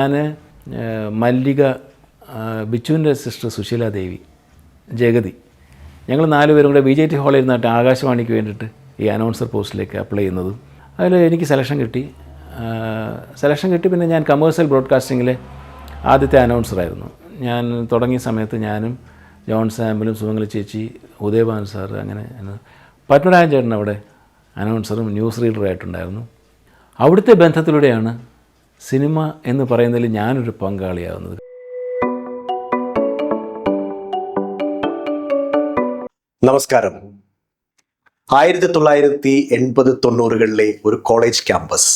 ഞാൻ മല്ലിക, ബിച്ചുവിൻ്റെ സിസ്റ്റർ സുശീല ദേവി, ജഗതി, ഞങ്ങൾ 4 പേരും കൂടെ BJT ഹാളിൽ ഇരുന്നിട്ട് ആകാശവാണിക്ക് വേണ്ടിയിട്ട് ഈ അനൗൺസർ പോസ്റ്റിലേക്ക് അപ്ലൈ ചെയ്യുന്നതും അതിൽ എനിക്ക് സെലക്ഷൻ കിട്ടി. പിന്നെ ഞാൻ കമേഴ്സ്യൽ ബ്രോഡ്കാസ്റ്റിങ്ങിലെ ആദ്യത്തെ അനൗൺസറായിരുന്നു. ഞാൻ തുടങ്ങിയ സമയത്ത് ഞാനും ജോൺ സാമ്പിളും സുമംഗല ചേച്ചി, ഉദയഭാൻ സാർ, അങ്ങനെ പത്മരാജൻ ചേട്ടൻ അവിടെ അനൗൺസറും ന്യൂസ് റീഡറുമായിട്ടുണ്ടായിരുന്നു. അവിടുത്തെ ബന്ധത്തിലൂടെയാണ് സിനിമ എന്ന് പറയുന്നതിൽ ഞാനൊരു പങ്കാളിയാവുന്നത്. നമസ്കാരം. 1980-90കളിലെ ഒരു കോളേജ് ക്യാമ്പസ്,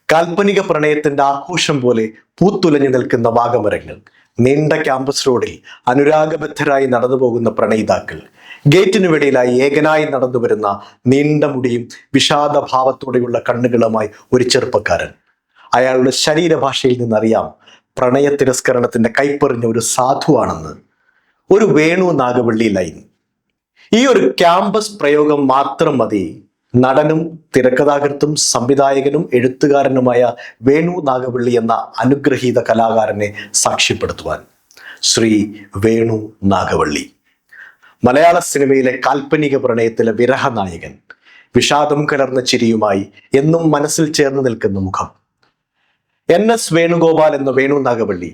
കാൽപ്പനിക പ്രണയത്തിന്റെ ആഘോഷം പോലെ പൂത്തുലഞ്ഞു നിൽക്കുന്ന വാഗമരങ്ങൾ, നീണ്ട ക്യാമ്പസ് റോഡിൽ അനുരാഗബദ്ധരായി നടന്നു പോകുന്ന പ്രണയിതാക്കൾ, ഗേറ്റിനു വെളിയിലായി ഏകനായി നടന്നു വരുന്ന നീണ്ട മുടിയും വിഷാദഭാവത്തോടെയുള്ള കണ്ണുകളുമായി ഒരു ചെറുപ്പക്കാരൻ. അയാളുടെ ശരീരഭാഷയിൽ നിന്നറിയാം പ്രണയ തിരസ്കരണത്തിന്റെ കൈപ്പറിഞ്ഞ ഒരു സാധുവാണെന്ന്. ഒരു വേണു നാഗവള്ളി ലൈൻ. ഈ ഒരു ക്യാമ്പസ് പ്രയോഗം മാത്രം മതി നടനും തിരക്കഥാകൃത്തും സംവിധായകനും എഴുത്തുകാരനുമായ വേണു നാഗവള്ളി എന്ന അനുഗ്രഹീത കലാകാരനെ സാക്ഷ്യപ്പെടുത്തുവാൻ. ശ്രീ വേണു നാഗവള്ളി മലയാള സിനിമയിലെ കാൽപ്പനിക പ്രണയത്തിലെ വിരഹനായകൻ. വിഷാദം കലർന്ന ചിരിയുമായി എന്നും മനസ്സിൽ ചേർന്ന് നിൽക്കുന്ന മുഖം. NS വേണുഗോപാൽ എന്ന വേണു നാഗവള്ളി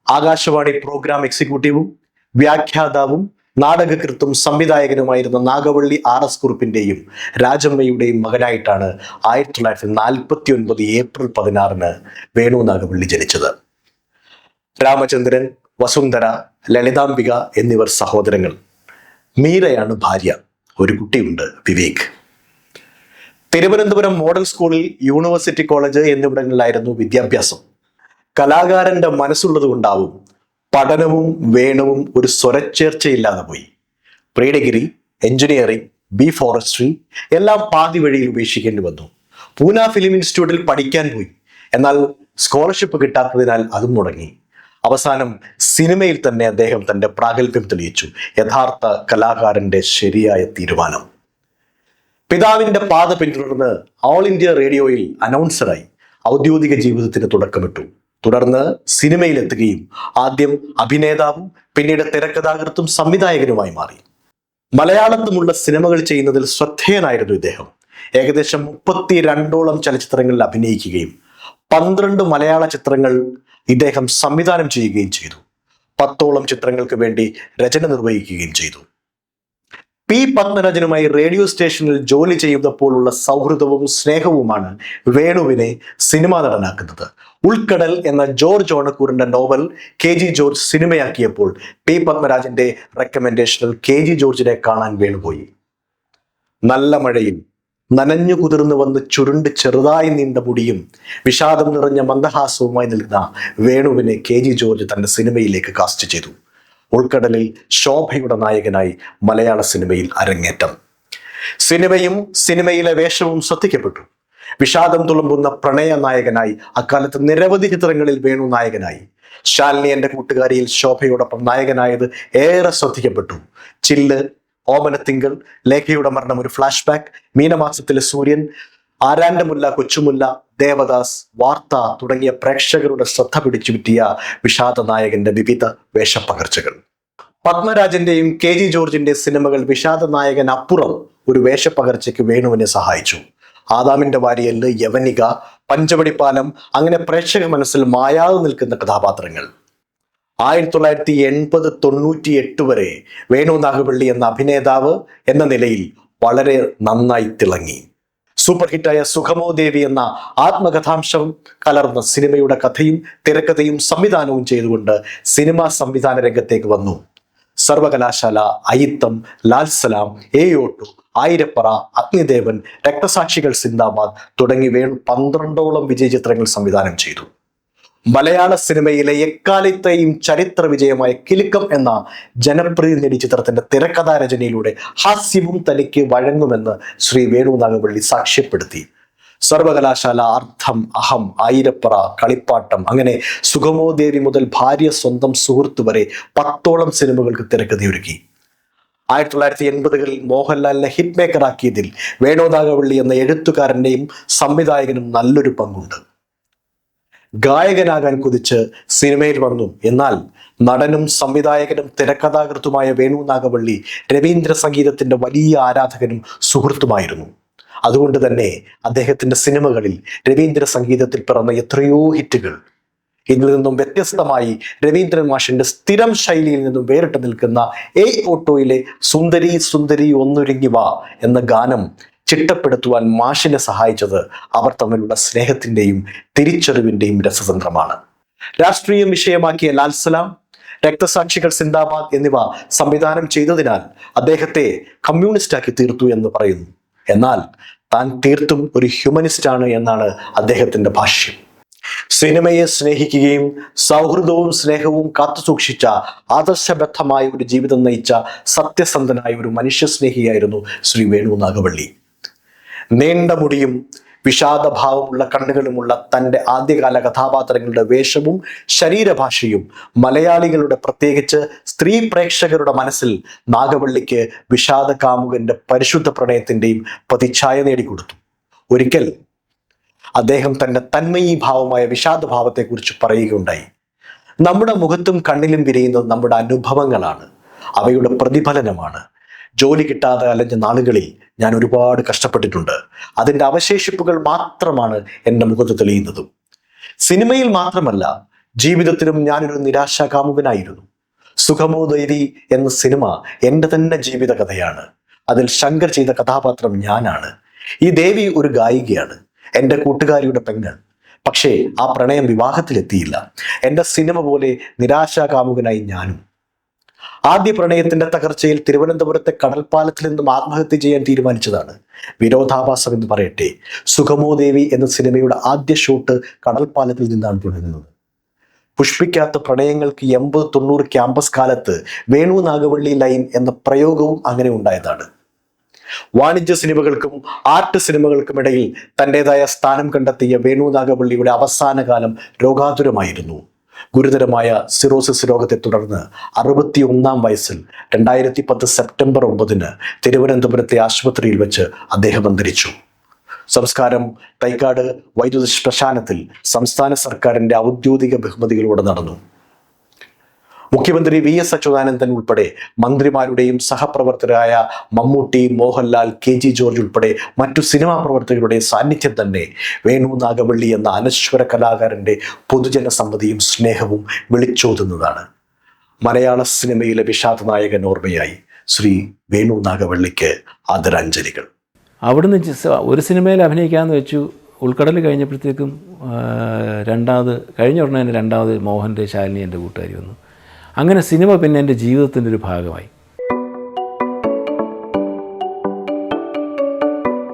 ആകാശവാണി പ്രോഗ്രാം എക്സിക്യൂട്ടീവും വ്യാഖ്യാതാവും നാടകകൃത്തും സംവിധായകനുമായിരുന്ന നാഗവള്ളി RS കുറുപ്പിന്റെയും രാജമ്മയുടെയും മകനായിട്ടാണ് 1949 ഏപ്രിൽ 16 വേണു നാഗവള്ളി ജനിച്ചത്. രാമചന്ദ്രൻ, വസുന്ധര, ലളിതാംബിക എന്നിവർ സഹോദരങ്ങൾ. മീരയാണ് ഭാര്യ. ഒരു കുട്ടിയുണ്ട്, വിവേക്. തിരുവനന്തപുരം മോഡൽ സ്കൂളിൽ, യൂണിവേഴ്സിറ്റി കോളേജ് എന്നിവിടങ്ങളിലായിരുന്നു വിദ്യാഭ്യാസം. കലാകാരന്റെ മനസ്സുള്ളത് കൊണ്ടാവും പഠനവും വേണവും ഒരു സ്വരച്ചേർച്ചയില്ലാതെ പോയി. പ്രീ ഡിഗ്രി, എഞ്ചിനീയറിംഗ്, ഫോറസ്ട്രി എല്ലാം പാതി വഴിയിൽ ഉപേക്ഷിക്കേണ്ടി വന്നു. പൂന ഫിലിം ഇൻസ്റ്റിറ്റ്യൂട്ടിൽ പഠിക്കാൻ പോയി. എന്നാൽ സ്കോളർഷിപ്പ് കിട്ടാത്തതിനാൽ അതും മുടങ്ങി. അവസാനം സിനിമയിൽ തന്നെ അദ്ദേഹം തന്റെ പ്രാഗൽഭ്യം തെളിയിച്ചു. യഥാർത്ഥ കലാകാരന്റെ ശരിയായ തീരുമാനം. പിതാവിന്റെ പാത പിന്തുടർന്ന് ഓൾ ഇന്ത്യ റേഡിയോയിൽ അനൗൺസറായി ഔദ്യോഗിക ജീവിതത്തിന് തുടക്കമിട്ടു. തുടർന്ന് സിനിമയിലെത്തുകയും ആദ്യം അഭിനേതാവും പിന്നീട് തിരക്കഥാകൃത്തും സംവിധായകനുമായി മാറി. മലയാളത്തുമുള്ള സിനിമകൾ ചെയ്യുന്നതിൽ ശ്രദ്ധേയനായിരുന്നു ഇദ്ദേഹം. ഏകദേശം 32ഓളം ചലച്ചിത്രങ്ങളിൽ അഭിനയിക്കുകയും 12 മലയാള ചിത്രങ്ങൾ ഇദ്ദേഹം സംവിധാനം ചെയ്യുകയും ചെയ്തു. 10ഓളം ചിത്രങ്ങൾക്ക് വേണ്ടി രചന നിർവഹിക്കുകയും ചെയ്തു. P. പത്മരാജനുമായി റേഡിയോ സ്റ്റേഷനിൽ ജോലി ചെയ്യുന്നപ്പോഴുള്ള സൗഹൃദവും സ്നേഹവുമാണ് വേണുവിനെ സിനിമാ നടനാക്കുന്നത്. ഉൾക്കടൽ എന്ന ജോർജ് ഓണക്കൂറിന്റെ നോവൽ KG ജോർജ് സിനിമയാക്കിയപ്പോൾ P. പത്മരാജന്റെ റെക്കമെൻഡേഷനിൽ KG ജോർജിനെ കാണാൻ വേണുപോയി. നല്ല മഴയിൽ നനഞ്ഞു കുതിർന്നു വന്ന് ചുരുണ്ട് ചെറുതായി നീണ്ട മുടിയും വിഷാദം നിറഞ്ഞ മന്ദഹാസവുമായി നിൽക്കുന്ന വേണുവിനെ KG ജോർജ് തന്റെ സിനിമയിലേക്ക് കാസ്റ്റ് ചെയ്തു. ഉൾക്കടലിൽ ശോഭയുടെ നായകനായി മലയാള സിനിമയിൽ അരങ്ങേറ്റം. സിനിമയും സിനിമയിലെ വേഷവും ശ്രദ്ധിക്കപ്പെട്ടു. വിഷാദം തുളുമ്പുന്ന പ്രണയ നായകനായി അക്കാലത്ത് നിരവധി ചിത്രങ്ങളിൽ വേണു നായകനായി. ശാലിനി എന്റെ കൂട്ടുകാരിയിൽ ശോഭയോടൊപ്പം നായകനായത് ഏറെ ശ്രദ്ധിക്കപ്പെട്ടു. ചില്ല്, ഓമനത്തിങ്കൾ, ലേഖയുടെ മരണം ഒരു ഫ്ലാഷ് ബാക്ക്, മീനമാസത്തിലെ സൂര്യൻ, ആരാന്റെ മുല്ല, കൊച്ചുമുല്ല, ദേവദാസ്, വാർത്ത തുടങ്ങിയ പ്രേക്ഷകരുടെ ശ്രദ്ധ പിടിച്ചു പറ്റിയ വിഷാദ നായകന്റെ വിവിധ വേഷപ്പകർച്ചകൾ. പത്മരാജന്റെയും KG ജോർജിന്റെ സിനിമകൾ വിഷാദ നായകൻ അപ്പുറം ഒരു വേഷപ്പകർച്ചയ്ക്ക് വേണുവിനെ സഹായിച്ചു. ആദാമിന്റെ വാരിയല്, യവനിക, പഞ്ചവടിപ്പാലം, അങ്ങനെ പ്രേക്ഷക മനസ്സിൽ മായാതെ നിൽക്കുന്ന കഥാപാത്രങ്ങൾ. 1980-98 വരെ വേണു നാഗവള്ളി എന്ന അഭിനേതാവ് എന്ന നിലയിൽ വളരെ നന്നായി തിളങ്ങി. സൂപ്പർ ഹിറ്റായ സുഖമോ ദേവി എന്ന ആത്മകഥാംശം കലർന്ന സിനിമയുടെ കഥയും തിരക്കഥയും സംവിധാനവും ചെയ്തുകൊണ്ട് സിനിമാ സംവിധാന രംഗത്തേക്ക് വന്നു. സർവകലാശാല, അയിത്തം, ലാൽസലാം, ഏയോട്ടു, ആയിരപ്പറ, അഗ്നിദേവൻ, രക്തസാക്ഷികൾ സിന്ദാബാദ് തുടങ്ങി വേണു 12ഓളം വിജയ ചിത്രങ്ങൾ സംവിധാനം ചെയ്തു. മലയാള സിനിമയിലെ എക്കാലത്തെയും ചരിത്ര വിജയമായ കിലുക്കം എന്ന ജനപ്രീതി നേടിയ ചിത്രത്തിന്റെ തിരക്കഥാ രചനയിലൂടെ ഹാസ്യവും തനിക്ക് വഴങ്ങുമെന്ന് ശ്രീ വേണു നാഗവള്ളി സാക്ഷ്യപ്പെടുത്തി. സർവകലാശാല, അർത്ഥം, അഹം, ആയിരപ്പറ, കളിപ്പാട്ടം, അങ്ങനെ സുഗമോ ദേവി മുതൽ ഭാര്യ സ്വന്തം സുഹൃത്ത് വരെ 10ഓളം സിനിമകൾക്ക് തിരക്കഥയൊരുക്കി. 1980കളിൽ മോഹൻലാലിനെ ഹിറ്റ് മേക്കർ ആക്കിയതിൽ വേണു നാഗവള്ളി എന്ന എഴുത്തുകാരന്റെയും സംവിധായകനും നല്ലൊരു പങ്കുണ്ട്. ഗായകനാകാൻ കുതിച്ച് സിനിമയിൽ വന്നു. എന്നാൽ നടനും സംവിധായകനും തിരക്കഥാകൃത്തുമായ വേണു നാഗവള്ളി രവീന്ദ്ര സംഗീതത്തിന്റെ വലിയ ആരാധകനും സുഹൃത്തുമായിരുന്നു. അതുകൊണ്ട് തന്നെ അദ്ദേഹത്തിന്റെ സിനിമകളിൽ രവീന്ദ്ര സംഗീതത്തിൽ പിറന്ന എത്രയോ ഹിറ്റുകൾ. ഇതിൽ നിന്നും വ്യത്യസ്തമായി രവീന്ദ്രൻ മാഷിന്റെ സ്ഥിരം ശൈലിയിൽ നിന്നും വേറിട്ട് നിൽക്കുന്ന ഏയ് ഓട്ടോയിലെ സുന്ദരി സുന്ദരി ഒന്നൊരുങ്ങി വാ എന്ന ഗാനം ചിട്ടപ്പെടുത്തുവാൻ മാഷിനെ സഹായിച്ചത് അവർ തമ്മിലുള്ള സ്നേഹത്തിന്റെയും തിരിച്ചറിവിന്റെയും രസതന്ത്രമാണ്. രാഷ്ട്രീയം വിഷയമാക്കിയ ലാൽ സലാം, രക്തസാക്ഷികൾ സിന്ദാബാദ് എന്നിവ സംവിധാനം ചെയ്തതിനാൽ അദ്ദേഹത്തെ കമ്മ്യൂണിസ്റ്റാക്കി തീർത്തു എന്ന് പറയുന്നു. എന്നാൽ താൻ തീർത്തും ഒരു ഹ്യൂമനിസ്റ്റാണ് എന്നാണ് അദ്ദേഹത്തിന്റെ ഭാഷ്യം. സിനിമയെ സ്നേഹിക്കുകയും സൗഹൃദവും സ്നേഹവും കാത്തുസൂക്ഷിച്ച ആദർശബദ്ധമായ ഒരു ജീവിതം നയിച്ച സത്യസന്ധനായ ഒരു മനുഷ്യസ്നേഹിയായിരുന്നു ശ്രീ വേണു നാഗവള്ളി. നീണ്ട മുടിയും വിഷാദഭാവമുള്ള കണ്ണുകളുമുള്ള തൻ്റെ ആദ്യകാല കഥാപാത്രങ്ങളുടെ വേഷവും ശരീരഭാഷയും മലയാളികളുടെ, പ്രത്യേകിച്ച് സ്ത്രീ പ്രേക്ഷകരുടെ മനസ്സിൽ നാഗവള്ളിക്ക് വിഷാദ കാമുകന്റെ പരിശുദ്ധ പ്രണയത്തിന്റെയും പ്രതിച്ഛായ നേടിക്കൊടുത്തു. ഒരിക്കൽ അദ്ദേഹം തന്റെ തന്മയീഭാവമായ വിഷാദഭാവത്തെക്കുറിച്ച് പറയുകയുണ്ടായി. നമ്മുടെ മുഖത്തും കണ്ണിലും വിരിയുന്നത് നമ്മുടെ അനുഭവങ്ങളാണ്, അവയുടെ പ്രതിഫലനമാണ്. ജോലി കിട്ടാതെ അലഞ്ഞ നാളുകളിൽ ഞാൻ ഒരുപാട് കഷ്ടപ്പെട്ടിട്ടുണ്ട്. അതിൻ്റെ അവശേഷിപ്പുകൾ മാത്രമാണ് എൻ്റെ മുഖത്ത് തെളിയുന്നതും. സിനിമയിൽ മാത്രമല്ല, ജീവിതത്തിലും ഞാനൊരു നിരാശാകാമുകനായിരുന്നു. സുഖമോ ദേവി എന്ന സിനിമ എൻ്റെ തന്നെ ജീവിത കഥയാണ്. അതിൽ ശങ്കർ ചെയ്ത കഥാപാത്രം ഞാനാണ്. ഈ ദേവി ഒരു ഗായികയാണ്, എൻ്റെ കൂട്ടുകാരിയുടെ പെങ്ങൾ. പക്ഷേ ആ പ്രണയം വിവാഹത്തിലെത്തിയില്ല. എൻ്റെ സിനിമ പോലെ നിരാശാകാമുകനായി ഞാനും. ആദ്യ പ്രണയത്തിന്റെ തകർച്ചയിൽ തിരുവനന്തപുരത്തെ കടൽപ്പാലത്തിൽ നിന്നും ആത്മഹത്യ ചെയ്യാൻ തീരുമാനിച്ചതാണ്. വിരോധാഭാസം എന്ന് പറയട്ടെ, സുഖമോ ദേവി എന്ന സിനിമയുടെ ആദ്യ ഷൂട്ട് കടൽപ്പാലത്തിൽ നിന്നാണ് തുടങ്ങുന്നത്. പുഷ്പിക്കാത്ത പ്രണയങ്ങൾക്ക് 80-90 ക്യാമ്പസ് കാലത്ത് വേണു നാഗവള്ളി ലൈൻ എന്ന പ്രയോഗവും അങ്ങനെ ഉണ്ടായതാണ്. വാണിജ്യ സിനിമകൾക്കും ആർട്ട് സിനിമകൾക്കും ഇടയിൽ തൻ്റെതായ സ്ഥാനം കണ്ടെത്തിയ വേണു നാഗവള്ളിയുടെ അവസാന കാലം രോഗാതുരമായിരുന്നു. ഗുരുതരമായ സിറോസിസ് രോഗത്തെ തുടർന്ന് 61-ാം വയസ്സിൽ 2010 സെപ്റ്റംബർ 9 തിരുവനന്തപുരത്തെ ആശുപത്രിയിൽ വെച്ച് അദ്ദേഹം അന്തരിച്ചു. സംസ്കാരം തൈക്കാട് വൈദ്യുത ശ്മശാനത്തിൽ സംസ്ഥാന സർക്കാരിന്റെ ഔദ്യോഗിക ബഹുമതികളോടെ നടന്നു. മുഖ്യമന്ത്രി VS അച്യുതാനന്ദൻ ഉൾപ്പെടെ മന്ത്രിമാരുടെയും സഹപ്രവർത്തകരായ മമ്മൂട്ടി, മോഹൻലാൽ, KG ജോർജ് ഉൾപ്പെടെ മറ്റു സിനിമാ പ്രവർത്തകരുടെ സാന്നിധ്യം തന്നെ വേണു നാഗവള്ളി എന്ന അനശ്വര കലാകാരന്റെ പൊതുജന സമ്മതിയും സ്നേഹവും വിളിച്ചോതുന്നതാണ്. മലയാള സിനിമയിലെ വിഷാദ നായകൻ ഓർമ്മയായി ശ്രീ വേണു നാഗവള്ളിക്ക് ആദരാഞ്ജലികൾ. അവിടുന്ന് ഒരു സിനിമയിൽ അഭിനയിക്കാമെന്ന് വെച്ചു. ഉൾക്കടൽ കഴിഞ്ഞപ്പോഴത്തേക്കും കഴിഞ്ഞ ഉടനെ തന്നെ രണ്ടാമത് മോഹൻ്റെ ശാലിനി എൻ്റെ കൂട്ടുകാരി വന്നു. അങ്ങനെ സിനിമ പിന്നെ എൻ്റെ ജീവിതത്തിൻ്റെ ഒരു ഭാഗമായി.